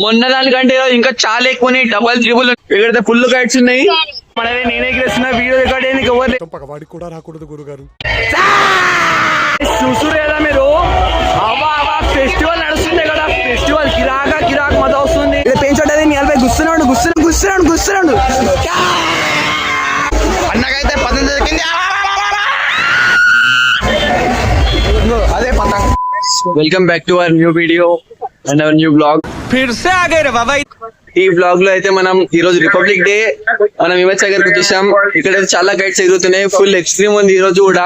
మొన్న దానికంటే ఇంకా చాలా ఎక్కువ డబల్ ట్రిపుల్ ఎక్కడైతే ఫుల్ కైట్స్ ఉన్నాయి. మనది నేనే ఎగిరేస్తున్నా, వీడియో రికార్డ్ అయ్యింది ఎవరు పగవాడికి కూడా రాకూడదు గురుగారు. చూసురు కదా మీరు, అవ్వా ఫెస్టివల్ నడుస్తుంది కదా, ఫెస్టివల్ కిరాక్ మజా వస్తుంది. పెంచోటది నిలబై గుస్తున్నాడు అన్నకైతే పతంజ దొరికింది. అదే పతంగ్. Welcome back to our new video and our new blog. ఈ బ్లాగ్ లో అయితే మనం ఈ రోజు రిపబ్లిక్ డే మనం హిమత్ సాగర్ కు చూసాం. ఇక్కడ చాలా కైట్స్ ఎగురుతున్నాయి, ఫుల్ ఎక్స్ట్రీమ్ ఉంది ఈ రోజు కూడా.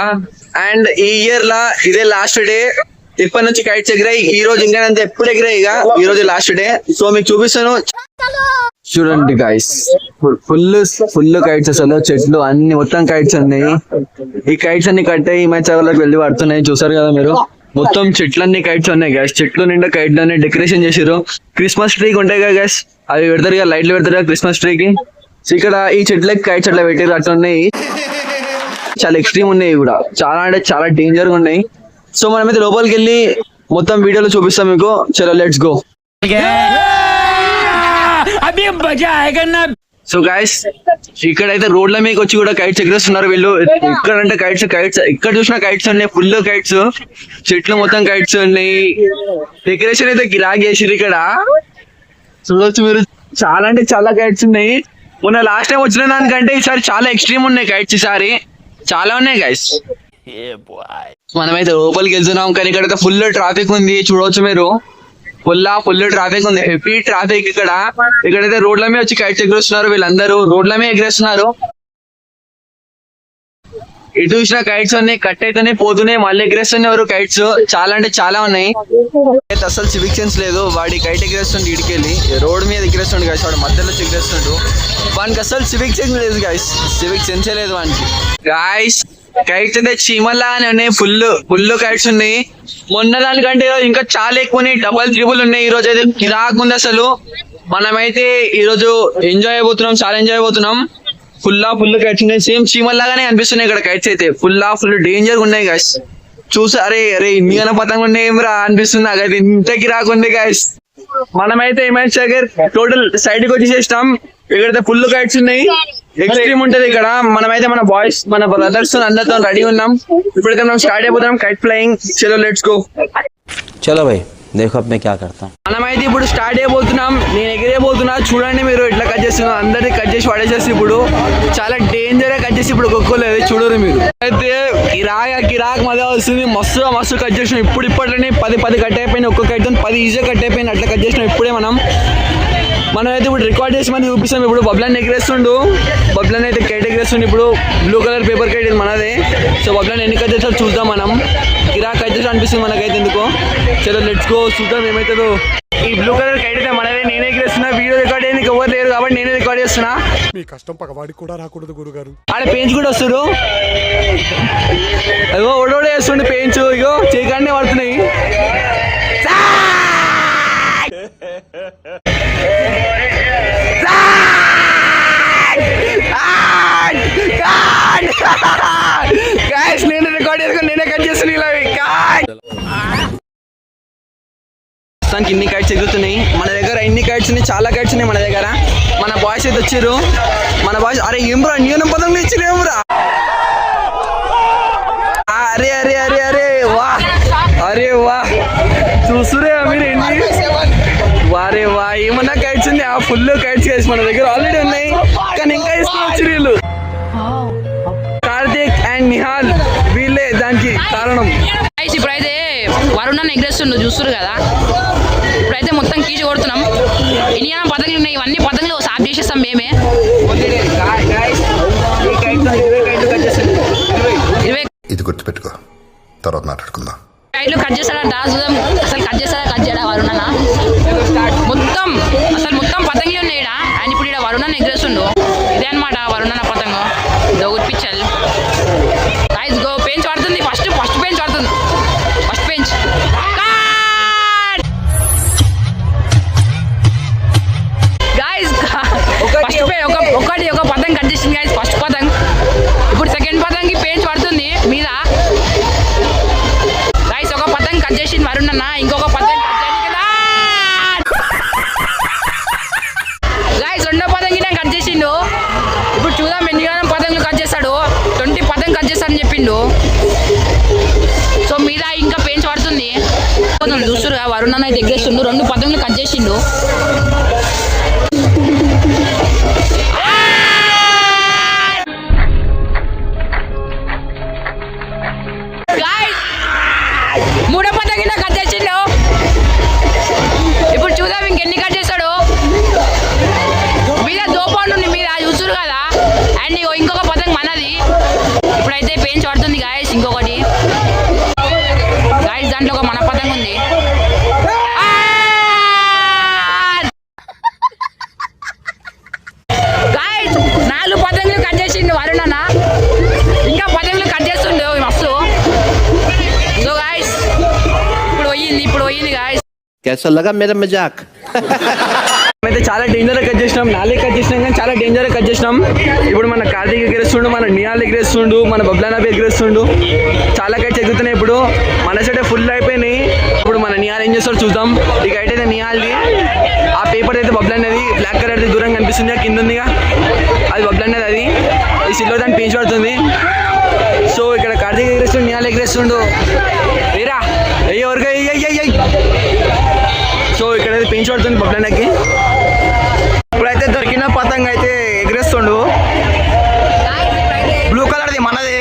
అండ్ ఈ ఇయర్ లా ఇదే లాస్ట్ డే, ఇప్పటి నుంచి కైట్స్ ఎగిరాయి. ఈ రోజు ఇంకా అంతే ఎప్పుడు ఎగిరాయి, ఇక ఈ రోజు లాస్ట్ డే. సో మీకు చూపిస్తాను, చూడండి గైస్. ఫుల్ కైట్స్, అసలు చెట్లు అన్ని మొత్తం కైట్స్ ఉన్నాయి. ఈ కైట్స్ అన్ని కట్టాయి హిమత్ సాగర్ లోకి వెళ్ళి పడుతున్నాయి. చూసారు కదా మీరు, మొత్తం చెట్లన్నీ కైట్స్ ఉన్నాయి గ్యాస్. చెట్లు నిండా కైట్లన్నీ డెకరేషన్ చేసారు. క్రిస్మస్ ట్రీకి ఉంటాయి కదా గ్యాస్, అవి పెడతారు కదా, లైట్లు పెడతారు కదా క్రిస్మస్ ట్రీకి. సో ఇక్కడ ఈ చెట్లకి కైట్స్ అట్లా పెట్టారు, అట్లా ఉన్నాయి. చాలా ఎక్స్ట్రీమ్ ఉన్నాయి కూడా, చాలా అంటే చాలా డేంజర్ గా ఉన్నాయి. సో మనమైతే లోపలికి వెళ్ళి మొత్తం వీడియోలో చూపిస్తాం మీకు. చలో లెట్స్ గో. సో గైస్, ఇక్కడైతే రోడ్ల మీద వచ్చి కూడా కైట్స్ ఎగరేస్తున్నారు వీళ్ళు. ఎక్కడంటే కైట్స్ ఎక్కడ చూసినా కైట్స్ ఉన్నాయి, ఫుల్ కైట్స్. చెట్లు మొత్తం కైట్స్ ఉన్నాయి. డెకరేషన్ అయితే గిరాక్ చేసిరు ఇక్కడ. చూడొచ్చు మీరు, చాలా అంటే చాలా కైట్స్ ఉన్నాయి. మొన్న లాస్ట్ టైం వచ్చిన దానికంటే ఈసారి చాలా ఎక్స్ట్రీమ్ ఉన్నాయి కైట్స్. ఈసారి చాలా ఉన్నాయి గైస్. మనమైతే లోపలికి వెళ్తున్నాం, కానీ ఇక్కడైతే ఫుల్ ట్రాఫిక్ ఉంది. చూడవచ్చు మీరు, ఫుల్ ట్రాఫిక్ ఉంది, హెవీ ట్రాఫిక్ ఇక్కడ. ఇక్కడైతే రోడ్ల మీద వచ్చి కైట్స్ ఎగరేస్తున్నారు వీళ్ళందరూ, రోడ్ల మీద ఎగరేస్తున్నారు. ఇటు చూసిన కైట్స్ ఉన్నాయి, కట్ అయితేనే పోతున్నాయి, మళ్ళీ ఎగరేస్తున్నారు కైట్స్. చాలా అంటే చాలా ఉన్నాయి. అసలు సివిక్ సెన్స్ లేదు, వాడి కైట్ ఎగరేస్తుండే ఇడికెళ్ళి రోడ్ మీద ఎగరేస్తుండే గైస్. వాడు మధ్యలో ఎగరేస్తుండు, వానికి అసలు సివిక్ సెన్స్ లేదు గైస్, సివిక్ సెన్సే లేదు వానికి గైస్. కైట్స్ అయితే చీమల్లానే ఉన్నాయి, ఫుల్ కైట్స్ ఉన్నాయి. మొన్న దానికంటే ఇంకా చాలా ఎక్కువ ఉన్నాయి, డబల్ ట్రిపుల్ ఉన్నాయి. ఈ రోజు అయితే కిరాక్ ఉంది అసలు. మనమైతే ఈ రోజు ఎంజాయ్ అయిపోతున్నాం, చాలా ఎంజాయ్ అయిపోతున్నాం. ఫుల్ కైట్స్ ఉన్నాయి, సేమ్ చీమల్లాగానే అనిపిస్తున్నాయి ఇక్కడ కైట్స్ అయితే. ఫుల్ డేంజర్ ఉన్నాయి గైస్. చూసా, అరే ఇన్ని పతంగా ఉన్నాయి ఏమిరా అనిపిస్తుంది నాకైతే, ఇంత కిరాక్ ఉంది గైస్. మనమైతే హిమత్ సాగర్ టోటల్ సైడ్ కి వచ్చేసేస్తాం. ఇక్కడైతే ఫుల్ కైట్స్ ఉన్నాయి, ఎక్స్ట్రీమ్ ఉంటది ఇక్కడ. మనమైతే మన బాయ్స్, మన బ్రదర్స్ అందరితో రెడీ ఉన్నాం. ఇప్పుడైతే మనం స్టార్ట్ అయిపోతాం కైట్ ఫ్లయింగ్. చలో లెట్స్ గో. చలో భయ్, देखो अब मैं क्या करता हूँ. మనమైతే ఇప్పుడు స్టార్ట్ అయిపోతున్నాం. నేను ఎగిరేపోతున్నా, చూడండి మీరు ఎట్లా కట్ చేస్తున్నా. అందరినీ కట్ చేసి పడేసేసి ఇప్పుడు చాలా డేంజర్ గా కట్ చేసి ఇప్పుడు ఒక్కొక్కలేదు చూడరు మీరు. అయితే కిరాక్ మజా వస్తుంది, మస్తు కట్ చేసినాం. ఇప్పట్లోనే 10 కట్ అయిపోయినాయి, ఒక్కొక్క అయితే 10 ఈజీగా కట్ అయిపోయినాయి. అట్లా కట్ చేసినాం ఇప్పుడే మనమైతే ఇప్పుడు రికార్డ్ చేసి మనం చూపిస్తాం. ఇప్పుడు బబ్లాన్ ఎగిరేస్తుండు, బబ్లాన్ అయితే కైట్ ఎగిరేస్తుండు. ఇప్పుడు బ్లూ కలర్ పేపర్ కైట్ ఇది మనదే. సో బబ్లాన్ ఎన్ని కట్ చేస్తారో చూద్దాం మనం. కిరాక్ అయితే అనిపిస్తుంది మనకైతే ఎందుకో. చలో లెట్స్ గో, చూద్దాం ఏమైతుందో. ఈ బ్లూ కలర్ కైట్ అయితే మనదే, నేనే ఎగిరేస్తున్నా. వీడియో రికార్డ్ అయ్యింది ఎవరు లేరు కాబట్టి నేనే రికార్డ్ చేస్తున్నా. మీ కష్టం పగవాడికి కూడా రాకూడదు గురుగారు. ఆడ పెయించ్ కూడా వస్తారు, అయ్యో ఓడోడే వేస్తుండే పెయించ్. ఇగో చేయగానే పడుతున్నాయి. నేను రికార్డ్ చేసుకుని నేనే కట్ చేస్తున్నా. ఇన్ని కైట్స్ ఎగురుతున్నాయి మన దగ్గర, ఇన్ని కైట్స్ ఉన్నాయి, చాలా కైట్స్ ఉన్నాయి మన దగ్గర. మన బాయ్స్ అయితే వచ్చారు. మన బాయ్స్, అరే ఏమ్రా న్యూనం పదంలో ఇచ్చారు ఏమ్రా. అరే అరే అరే అరే వా, అరే వా, చూస్తురే మీరు ఎన్ని. వారే వా, ఏమన్నా కైట్స్ ఉంది. ఫుల్ కైట్స్ వేసి మన దగ్గర ఆల్రెడీ ఉన్నాయి, కానీ ఇంకా వేసుకుని వీళ్ళు. కార్తీక్ అండ్ నిహాల్ వీళ్ళే దానికి కారణం. ఇప్పుడైతే వరుణాన్ని ఎగరేస్తుండు చూస్తున్నారు కదా. ఇప్పుడైతే మొత్తం కీచి కొడుతున్నాం. ఇన్ని పతంగులు ఉన్నాయి, ఇవన్నీ పతంగులు సాఫ్ చేసేస్తాం మేమే. 20 ఇది గుర్తుపెట్టుకో, తర్వాత మాట్లాడుకుందాం. కైట్లు కట్ చేస్తాడంట, చూద్దాం అసలు కట్ చేస్తాడా కట్ చేయడా వరుణన్న. మొత్తం పతంగులు ఉన్నాయి ఇక్కడ. ఆయన ఇప్పుడు ఇక్కడ వరుణాన్ని ఎగరేస్తుండు. ఇదే అనమాట వరుణన్న పతంగు, దోగుట్ పిచ్చల్. గైస్ గో, పెంచ్ పడుతుంది. ఫస్ట్ పెంచ్ పడుతుంది, ఫస్ట్ పెంచ్. గైస్ ఒక పతంగ్ కట్ చేసింది గైస్, ఫస్ట్ పతంగ్. ఇప్పుడు సెకండ్ పతంగ్ పెంచ్ పడుతుంది మీద. గైస్ ఒక పతంగ్ కట్ చేసింది వరుణన్న, ఇంకొక పతంగ్ కట్ చేయండి కదా. చేసిండు. సో మీద ఇంకా పెంచ్ పడుతుంది. చూస్తురుగా వరుణ్ అన్న అయితే ఎగ్గేస్తుండు. 2 పతంగులు కట్ చేసిండు. మూడో పతంగి కట్ చేసిండు. ఇప్పుడు చూద్దాం ఇంకెన్ని కట్ చేస్తాడు. మీద దోపండు ఉంది మీద చూస్తురు కదా. అండ్ ఇంకొక పతంగ్ మనది. ఇప్పుడైతే పెంచ్ పడుతుంది గాయస్. ఇంకొకటి గాయస్ దాంట్లో ఒక మన పతంగ్ ఉంది. గాయస్ 4 పతంగులు కట్ చేసిండు వరుణ్ అన్న. ఇంకా పతంగులు కట్ చేస్తుండు మస్తు. సో గాయస్ ఇప్పుడు పోయింది గాయస్. कैसा लगा मेरा मजाक? అయితే చాలా డేంజర్ కట్ చేసినాం. 4 కట్ చేసినాం కానీ చాలా డేంజర్ కట్ చేసినాం. ఇప్పుడు మన కార్తీక్ ఎగిరేస్తుండు, మన నియాల్ ఎగిరేస్తుండు, మన బబ్లానాబి ఎగిరేస్తుండు. చాలా కట్స్ ఎగురుతున్నాయి. ఇప్పుడు మన సైడ్ ఫుల్ అయిపోయినాయి. ఇప్పుడు మన నియాల్ ఏం చేస్తాడు చూద్దాం. ఈ కైట్ అయితే నియాల్ది. ఆ పేపర్ అయితే బబ్లానది బ్లాక్ కలర్ దూరంగా కనిపిస్తుంది కింద ఉందిగా, అది బబ్లానది. అది ఈ సిల్వర్ దాన్ని పెంచి పడుతుంది. సో ఇక్కడ కార్తీక్ ఎగిరేస్తుండు, నియాల్ ఎగిరేస్తుండు. వేరా ఎవరిగా సో ఇక్కడ పెంచి పడుతుంది బబ్లానకి. ఇప్పుడైతే దొరికిన పతంగ అయితే ఎగిరేస్తుండు. బ్లూ కలర్ది మనది.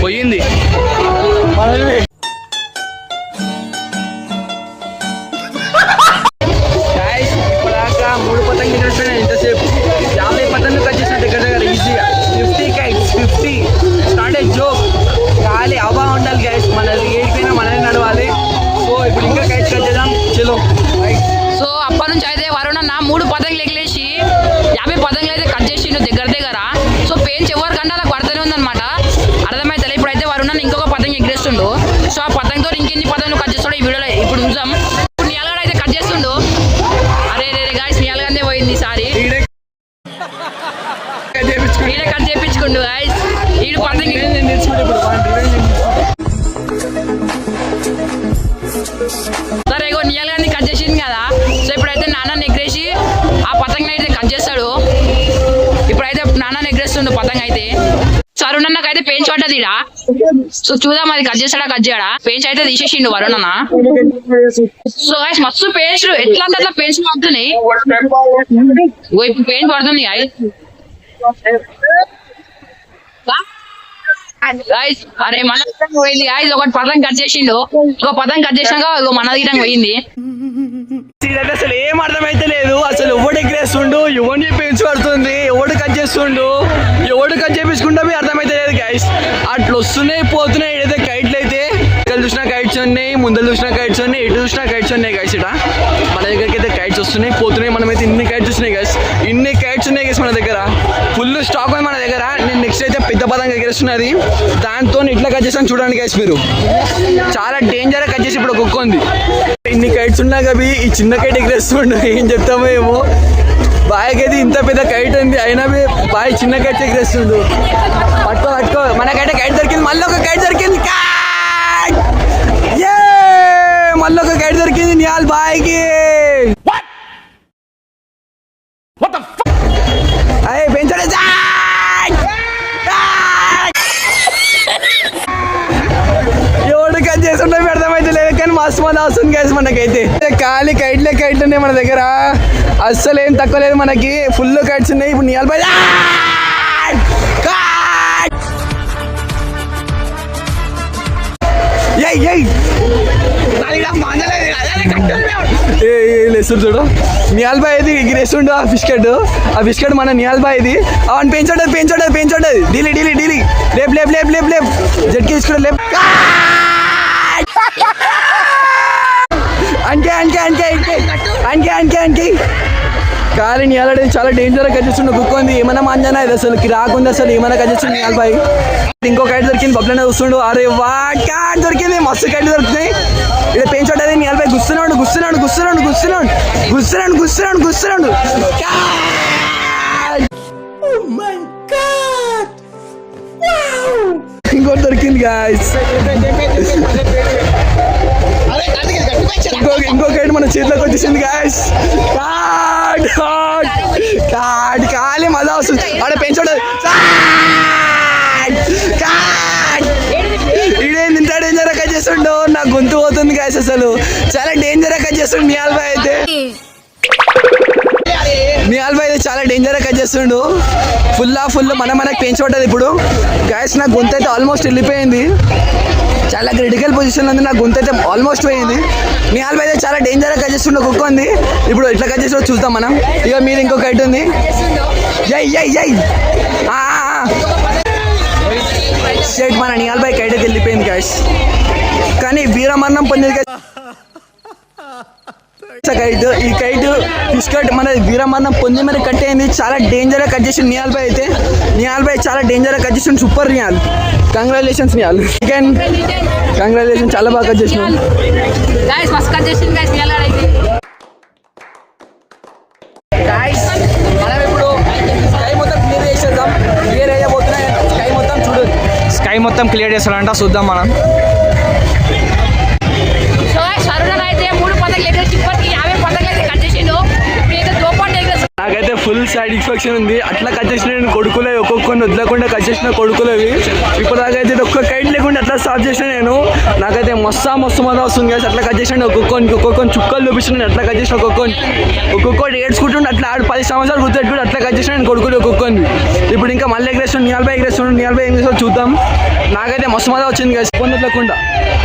పోయింది. ఇప్పటిదాకా 3 పతంగులు ఎగిరేస్తున్నాయి. ఎంతసేపు 50 పతంగులు కట్ చేసిన దగ్గర దగ్గర ఈజీగా 50 kites 50. స్టార్ట్ ఏ జోక్. గాలి హవా ఉండాలి గైస్. మనది ఏడిపోయినా మనమే నడవాలి. సో ఇప్పుడు ఇంకా కైట్స్ కట్ చేద్దాం. చలో. సో అప్పటి నుంచి అయితే వరుణ్ అన్న 3 పతంగులు ఎగిలేసి 50 పతంగులు అయితే కట్ చేసిండు దగ్గర దగ్గర. సో పెంచ్ ఎవరికంటే అలా పడుతూనే ఉందన్నమాట. అర్థమైతే ఇప్పుడైతే వరుణ్ అన్న ఇంకొక పతంగి ఎగిరేస్తుండు. సో ఆ పతంగితో ఇంకెన్ని పతంగులు కట్ చేస్తాడో ఈ వీడియోలో ఇప్పుడు చూద్దాం. ఇప్పుడు నియాల్గడ అయితే కట్ చేస్తుండు. అరే గాయస్ నియాల్గందే పోయింది ఈసారి. ఈడ కట్ చేయించుకుండు గాయస్. ఈడు పతంగి సరే ఇగో నియాల్గంది కట్ చేసింది కదా. సో ఇప్పుడైతే నాన్న ఎగిరేసి ఆ పతంగి అయితే కట్ చేస్తాడు. ఇప్పుడైతే నాన్న ఎగిరేస్తుండు పతంగి అయితే. వరుణ్ అన్నకైతే పెంచ్ పడ్డది ఈడ. సో చూద్దాం అది కట్ చేస్తాడా కట్ చేయడా. పెంచ్ అయితే తీసేసిండు వరుణ్ అన్న. సో గైస్ మస్తు పెంచ్ ఎట్లా అంటే అట్లా పెంచ్ పడుతున్నాయి. ఇప్పుడు పెంచ్ పడుతుంది గైస్. అరే మన పోయింది గైస్. ఒకటి పతంగ్ కట్ చేసిండు. ఒక పతంగ్ కట్ చేసినాక మన తీయడం పోయింది. అసలు ఏం అర్థమైతే లేదు. అసలు ఎవడు ఎగిరేస్తుండు, ఎవరిని పెంచి పడుతుంది, ఎవడు కట్ చేస్తుండు, ఎవడు కట్ చేపించుకుంటా అర్థమైతే లేదు గైస్. అట్లా వస్తున్నాయి పోతున్నాయి. ఏదైతే కైట్లు అయితే ఇక్కడ చూసినా కైట్స్ ఉన్నాయి, ముందర చూసినా కైట్స్ ఉన్నాయి, ఎటు చూసినా కైట్స్ ఉన్నాయి గైస్. ఇక్కడ మన దగ్గరికి అయితే కైట్స్ వస్తున్నాయి పోతున్నాయి. మనమైతే ఇన్ని కైట్స్ వస్తున్నాయి గైస్. ఇన్ని కైట్స్ ఉన్నాయి గైస్ మన దగ్గర. ఫుల్ స్టాక్ ఉంది మన దగ్గర. నేను నెక్స్ట్ అయితే పెద్ద పతంగా ఎగిరేస్తున్నది. దాంతో ఇట్లా కట్ చేస్తాను చూడండి గైస్. మీరు చాలా డేంజర్ కట్ చేసి ఇప్పుడు కుక్క ఉంది. ఇన్ని కైట్స్ ఉన్నా కవి ఈ చిన్న కైట్ ఎగిరేస్తుండు. ఏం చెప్తామో ఏమో. బాయ్కి అయితే ఇంత పెద్ద కైట్ ఉంది అయినా బాయ్ చిన్న కైట్ ఎగిరేస్తుండు. పట్టుకో మనకైతే కైట్ దొరికింది. మళ్ళీ ఒక కైట్ దొరికింది. మళ్ళీ ఒక కైట్ దొరికింది నియాల్ బాయ్కి. అయ్యే పెంచడే ఎవడు కట్ చేస్తుంటే అర్థమైతే లేదు కానీ మస్తు మంది వస్తుంది గైస్ మనకైతే. ఖాళీ కైట్లే కైట్లు ఉన్నాయి మన దగ్గర. అస్సలు ఏం తక్కువ లేదు మనకి. ఫుల్ కైట్స్ ఉన్నాయి. ఇప్పుడు నియాల్ బాయ్ లేసు చూడు. నియాల్ బాయ్ ఇది ఎగిరేస్తుండు ఆ బిస్కెట్. ఆ బిస్కెట్ మన నియాల్ బాయ్ ఇది. అవన్నీ పెంచోడది డీలీ లేప్ జట్కి తీసుకుంటా లేప్. అంకే కానీ నియాలడే చాలా డేంజర్ గా కట్టిస్తుండు. కుక్క ఉంది. ఏమైనా మంజానా ఇది అసలు రాకుంది. అసలు ఏమైనా కట్టిస్తుండు నియాల్ బాయ్. ఇంకో కైట్ దొరికింది. బబ్లనే చూస్తుండు. అరే వాట్ కైట్ దొరికింది. మస్తు కైట్ దొరుకుతాయి. ఇక్కడ పెంచోటది నియాల్ బాయ్ గుస్తున్నాడు. ఇంకోటి దొరికింది గాయస్. ఇంకో కైట్ మన చేతిలోకి వచ్చేసింది గాయస్. కాలి మజా వస్తుంది ఆడ పెంచోడు. ఈడే ఇంత డేంజర్ గా చేస్తుండో నా గొంతు పోతుంది గాయస్. అసలు చాలా డేంజర్ గా చేస్తుండు నిహాల్ భాయ్ అయితే. నిహాల్ భాయ్ అయితే చాలా డేంజర్ గా చేస్తుండు. ఫుల్ మనకు పెంచబడ్డది ఇప్పుడు గాయస్. నా గొంతు అయితే ఆల్మోస్ట్ వెళ్ళిపోయింది. చాలా క్రిటికల్ పొజిషన్ ఉంది. నా గొంతు అయితే ఆల్మోస్ట్ పోయింది. నిహాల్ భాయ్ అయితే చాలా డేంజర్ గా చేస్తుండు. కుక్క ఉంది ఇప్పుడు ఎట్లా కట్ చేస్తుండో చూద్దాం మనం. ఇక మీరు ఇంకో కైట్ ఉంది. షెట్ మన నిహాల్ భాయ్ కైట్ అయితే వెళ్ళిపోయింది గాయస్. కానీ వీరమరణం పొందింది గాయస్. కైట్ ఈ కైట్ బిస్కట్ మన వీరమరణం పొంది మరి కట్ అయింది. చాలా డేంజర్ గా కట్ చేసింది నిహాల్ భాయ్ అయితే. నిహాల్ భాయ్ చాలా డేంజర్ గా కట్ చేసింది. Super Nihal, congratulations Nihal. Congratulation, చాలా బాగా కట్ చేసినావు. గాయ్స్ మనం ఇప్పుడు స్కై మొత్తం క్లియర్ చేసేద్దాం. క్లియర్ అయ్యబోతున్నాయి. స్కై మొత్తం చూడు, స్కై మొత్తం క్లియర్ చేస్తారంట. చూద్దాం మనం. నాకైతే ఫుల్ సాటిస్ఫాక్షన్ ఉంది. అట్లా కట్ చేసిన నేను కొడుకులే ఒక్కొక్కరిని వదలకుండా కట్ చేసిన కొడుకులవి. ఇప్పుడు నాకైతే ఒక్క కైట్ లేకుండా అట్లా స్టాప్ చేసిన నేను. నాకైతే మస్తు మజా వస్తుంది కదా. అట్లా కట్ చేసిన ఒక్కొక్కరిని చుక్కలు చూపిస్తున్నాను. అట్లా కట్ చేసిన ఒక్కొక్కటి ఏడ్చుకుంటుండే. అట్లా 10 సంవత్సరాలు గుర్తుపెట్టుకుంటే అట్లా కట్ చేసిన నేను కొడుకులు ఒక్కొక్కరిని. ఇప్పుడు ఇంకా మళ్ళీ ఎగరేస్తుండే నిహాల్ భాయ్ ఎగరేస్తుండే. నిహాల్ భాయ్ ఏం చేస్తాడు చూద్దాం. నాకైతే మస్తు మజా వచ్చింది కదా. పొందట్లేకుండా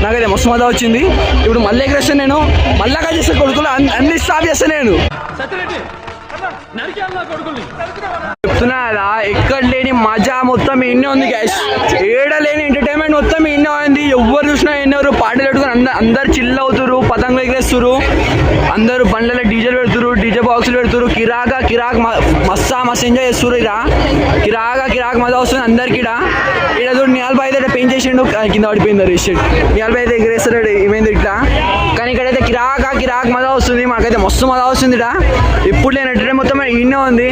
నాకైతే మస్తు మజా వచ్చింది. ఇప్పుడు మళ్ళీ ఎగరేస్తాను నేను. మళ్ళా కట్ చేస్తే కొడుకులు అన్ని స్టాప్ చేస్తాను నేను. చెప్తున్నా కదా, ఎక్కడ లేని మజా మొత్తం ఎన్నో ఉంది గ్యాస్. ఏడలేని ఎంటర్టైన్మెంట్ మొత్తం ఎన్నో ఉంది. ఎవరు చూసినా ఎన్నోరు పాటలు పెట్టుకుని అందరు చిల్ అవుతారు, పతంగులు ఎగరేస్తారు. అందరూ బండ్లలో డీజేలు పెడుతురు, డీజే బాక్సులు పెడుతురు. కిరాక్ మస్తు ఎంజాయ్ చేస్తారు. కిరాక్ మజా వస్తుంది అందరికి. ఇక్కడ చూడు నిహాల్ భాయ్ అయితే పెయింట్ చేసిండు, కింద పడిపోయింది రిషెట్. నిహాల్ భాయ్ అయితే ఎగరేస్తాడు ఏమైంది ఇట్లా. కానీ ఇక్కడైతే కిరాక్ మజా వస్తుంది. మాకైతే మస్తు మజా వస్తుంది. ఇప్పుడు లేని ఎంటర్టైన్మెంట్ మొత్తం ఈయనే ఉంది.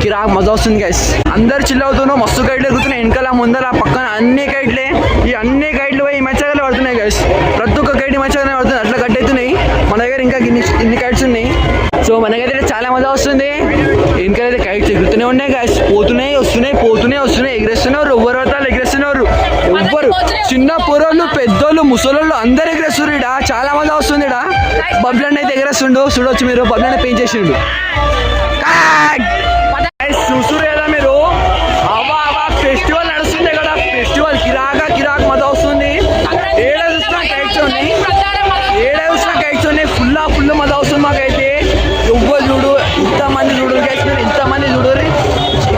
కిరాక్ మజా వస్తుంది గైస్. అందరు చిల్ అవుతున్నావు. మస్తు కైట్లు ఎగుతున్నాయి. వెనకాల ముందర పక్కన అన్ని కైట్లే. ఈ అన్ని కైట్లు పోయి ఈ మధ్యలో పడుతున్నాయి గైస్. ప్రతి ఒక్క కైట్ మధ్యలో పడుతుంది. అట్లా కట్ అవుతున్నాయి. మన దగ్గర ఇంకా ఇన్ని కైట్స్ ఉన్నాయి. సో మనకైతే చాలా మజా వస్తుంది. వెనకాలైతే కైట్స్ ఎగురుతూనే ఉన్నాయి గైస్. పోతున్నాయి వస్తున్నాయి ఎగరేస్తున్నారు. ఎవరు పడతారు ఎగరేస్తున్నారు. ఎవ్వరు చిన్న పొరోళ్ళు పెద్దోళ్ళు ముసలోళ్ళు అందరు ఎగరేస్తున్నారు. ఇడ చాలా మజా వస్తుంది. ఇడ బబ్లన్ అయితే ఎగరేస్తుండు. చూడొచ్చు మీరు, బబ్లన్ పెయింట్ చేసిండు. చూస్తురు కదా మీరు, అవా ఫెస్టివల్ నడుస్తుంది కదా. ఫెస్టివల్ కిరాక్ మజా వస్తుంది. ఏడ చూసినా కైట్స్ ఉన్నాయి. ఫుల్ మజా వస్తుంది మాకైతే. ఎవ్వరు చూడు, ఇంతమంది చూడు గైస్, మీరు ఇంతమంది చూడరు.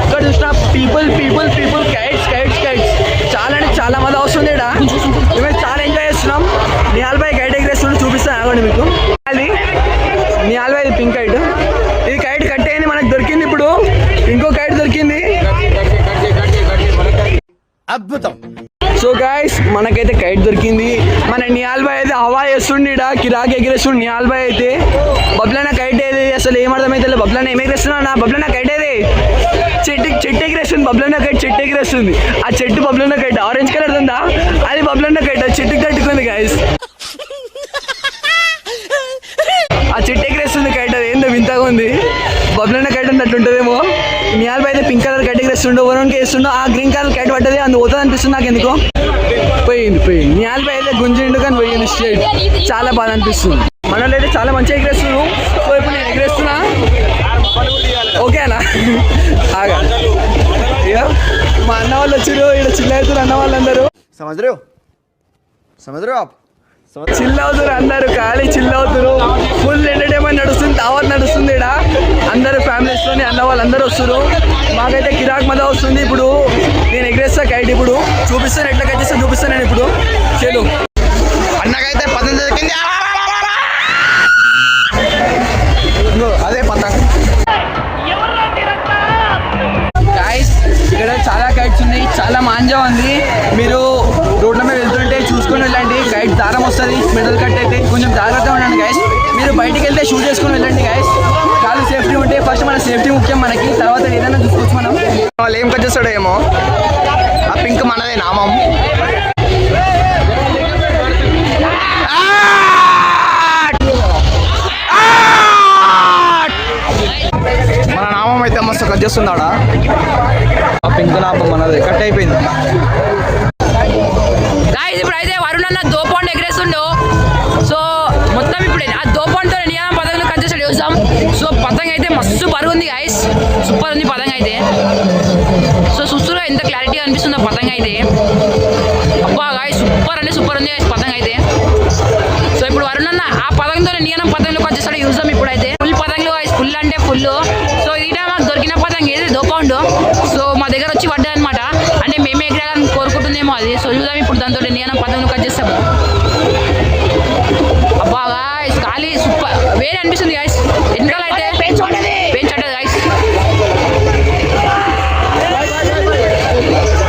ఇక్కడ చూసినా పీపుల్ కైట్స్ చాలా అంటే చాలా మజా వస్తుంది. ఇక్కడ మేము చాలా ఎంజాయ్ చేస్తున్నాం. నిహాల్ భాయ్ కైట్ ఎగరేస్తుండే చూపిస్తాను ఆగండి మీకు. అది నిహాల్ భాయ్ పింక్ కైట్. ఇది కైట్ కట్ అయింది, మనకు దొరికింది. ఇప్పుడు ఇంకో కైట్ దొరికింది. అద్భుతం. సో గైస్ మనకైతే కైట్ దొరికింది. మన నిహాల్ భాయ్ అయితే హవా వేస్తుండే. కిరాక్ ఎగిరేస్తుండే నిహాల్ భాయ్ అయితే. బబ్లన్న కైట్ ఏది అసలు ఏమర్థమైతే. బబ్లన్న ఏం ఎగిరేస్తున్నా. బబ్లన్న కైట్ ఏది చెట్టు ఎగిరేస్తుంది. బబ్లన్న కైట్ చెట్టు ఎగిరేస్తుంది. ఆ చెట్టు బబ్లన్న కైట్ ఆరెంజ్ కలర్ ఉందా, అది బబ్లన్న కైట్. ఆ చెట్టుకి తట్టుకుంది గైస్. ఆ చెట్టు ఎగిరేస్తుంది కైట్. అది ఏందో వింతగా ఉంది. బబ్లన్న కైట్ ఉంది అట్లుంటుందేమో. నిహాల్ భాయ్ అయితే పింక్ కలర్ కైట్ ఎగిరేస్తుండో, వరుణ్కి వేస్తుండో. ఆ గ్రీన్ కలర్ కైట్ పడ్డది, అందుకు పోతుంది అనిపిస్తుంది నాకు ఎందుకో. పోయింది. నిహాల్ భాయ్ అయితే గుంజిండు కానీ పోయింది స్ట్రేట్. చాలా బాగా అనిపిస్తుంది. మనలో అయితే చాలా మంచిగా ఎగిరేస్తున్నారు. సో ఇప్పుడు నేను ఎగిరేస్తున్నా, ఓకేనా? మా అన్న వాళ్ళు వచ్చారు. ఇక్కడ చిల్ అవుతారు అన్న వాళ్ళందరూ. समझ रहे हो आप? చిల్ అవుతారు అందరు, ఖాళీ చిల్ అవుతారు. ఫుల్ ఎంటర్టైన్మెంట్ నడుస్తుంది, దావత్ నడుస్తుంది. ఇక్కడ అందరు ఫ్యామిలీస్తోని అన్న వాళ్ళందరూ వస్తారు. మాకైతే కిరాక్ మజా వస్తుంది. ఇప్పుడు నేను ఎగరేస్తా కైట్. ఇప్పుడు చూపిస్తాను ఎట్లా కట్ చేస్తా చూపిస్తాను నేను ఇప్పుడు. చెలు అన్నకైతే పతంగ దొరికింది. అదే పతంగ. గాయ్స్ ఇక్కడ చాలా కైట్స్ ఉన్నాయి. చాలా మాంజా ఉంది. మీరు రోడ్ల మీద వెళ్తుంటే చూసుకొని వెళ్ళండి. కైట్ దారం వస్తుంది, మెడల్ కట్ అయితే కొంచెం జాగ్రత్తగా ఉండండి గైస్. మీరు బయటికి వెళ్తే షూట్ చేసుకొని వెళ్ళండి గైస్. చాలా సేఫ్టీ ఉంటే ఫస్ట్ మన సేఫ్టీ ముఖ్యం మనకి. తర్వాత ఏదైనా చూసుకోవచ్చు మనం. వాళ్ళు ఏం కట్ చేస్తాడో ఏమో. ఆ పింక్ మనదే నామం. చేస్తున్నాడా ఆ పింక్ నాప మనది కట్ అయిపోయింది. గాయస్ ఇప్పుడు అయితే వరుణ్ అన్న దోపాండ్ ఎగరేస్తుండో. సో మొత్తం ఇప్పుడు ఆ దోపాండ్తో నియామం పతంగులు కట్ చేస్తాడు చూసాం. సో పతంగ అయితే మస్తు బరువు ఉంది గాయస్, సూపర్ ఉంది పతంగ అయితే. సో చూస్తున్నా ఎంత క్లారిటీగా అనిపిస్తుందో పతంగ అయితే. అబ్బా గాయస్ సూపర్ అంటే సూపర్ ఉంది గాయస్ పతంగ అయితే. సో ఇప్పుడు వరుణ్ అన్న ఆ పతంగతో నియామం పతంగులు కట్ చేస్తాడు చూసాం. ఇప్పుడైతే ఫుల్ పతంగులు గాయస్, ఫుల్ అంటే ఫుల్. సో ఇది మాకు దొరికిన పతంగ ఏది దోపాండ్. సో మా దగ్గర వచ్చి పడ్డా అనమాట, అంటే మేమే ఎగరాలని కోరుకుంటుందేమో అది. సో చూద్దాం ఇప్పుడు దాంతో నియామం పతంగులు కట్ చేస్తాము. అబ్బా గాయస్ ఖాళీ సూపర్ వేరే అనిపిస్తుంది గాయస్. వెనకాల అయితే పెంచట్లేదు గాయస్.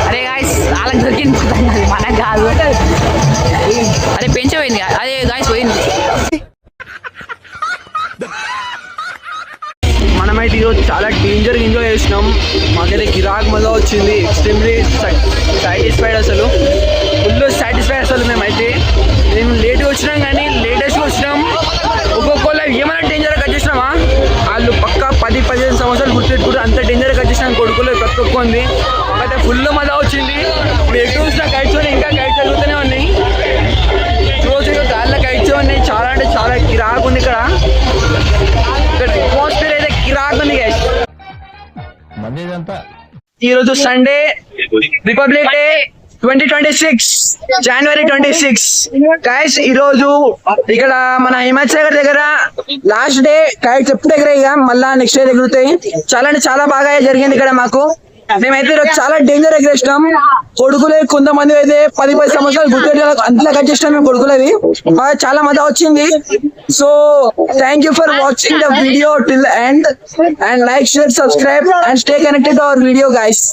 అరే గాయస్ వాళ్ళకి దొరికింది పతంగ, అది మనకు కాదు. అరే పెంచపోయింది, అదే గాయస్ పోయింది. మనమైతే ఈరోజు చాలా డేంజర్గా ఎంజాయ్ చేసినాం. మాకైతే కిరాక్ మజా వచ్చింది, ఎక్స్ట్రీమ్లీ సాటిస్ఫైడ్, అసలు ఫుల్ సాటిస్ఫైడ్. అసలు మేము లేట్గా వచ్చినాం కానీ లేటెస్ట్గా వచ్చినాం. ఒక్కొక్కళ్ళు ఏమైనా డేంజర్గా కట్ చేసినామా, వాళ్ళు పక్క 10-15 సంవత్సరాలు గుర్తుపెట్టుకుంటారు, అంత డేంజర్గా కట్ చేసినాం. కొడుకులు ప్రతి ఒక్క ఉంది. మాకైతే ఫుల్ మజా వచ్చింది. ఇప్పుడు ఎటు చూసినా కైట్స్ ఉన్నాయి, ఇంకా కైట్స్ జరుగుతూనే ఉన్నాయి. రోజు గాల్లో కైట్స్ ఉన్నాయి. చాలా అంటే చాలా కిరాక్ ఉంది ఇక్కడ. అట్మాస్ఫియర్ అయితే కిరాక్ ఉంది గైస్. ఈరోజు సండే, రిపబ్లిక్ డే 2026 జనవరి 26 గైస్. ఈరోజు ఇక్కడ మన హిమాచల్ దగ్గర లాస్ట్ డే కైట్స్ ఎప్పుడు ఎగరేగా మళ్ళా నెక్స్ట్ డే ఎగురుతాయి. చాలా అంటే చాలా బాగా జరిగింది ఇక్కడ మాకు. మేమైతే ఈరోజు చాలా డేంజర్ ఎగరేసినాం. కొడుకులే కొంతమంది అయితే 10-10 సంవత్సరాలు గుర్తు అంతలా కట్ చేసినాం మేము కొడుకులవి. చాలా మజా వచ్చింది. So thank you for watching the video till the end and like, share, subscribe and stay connected to our video guys.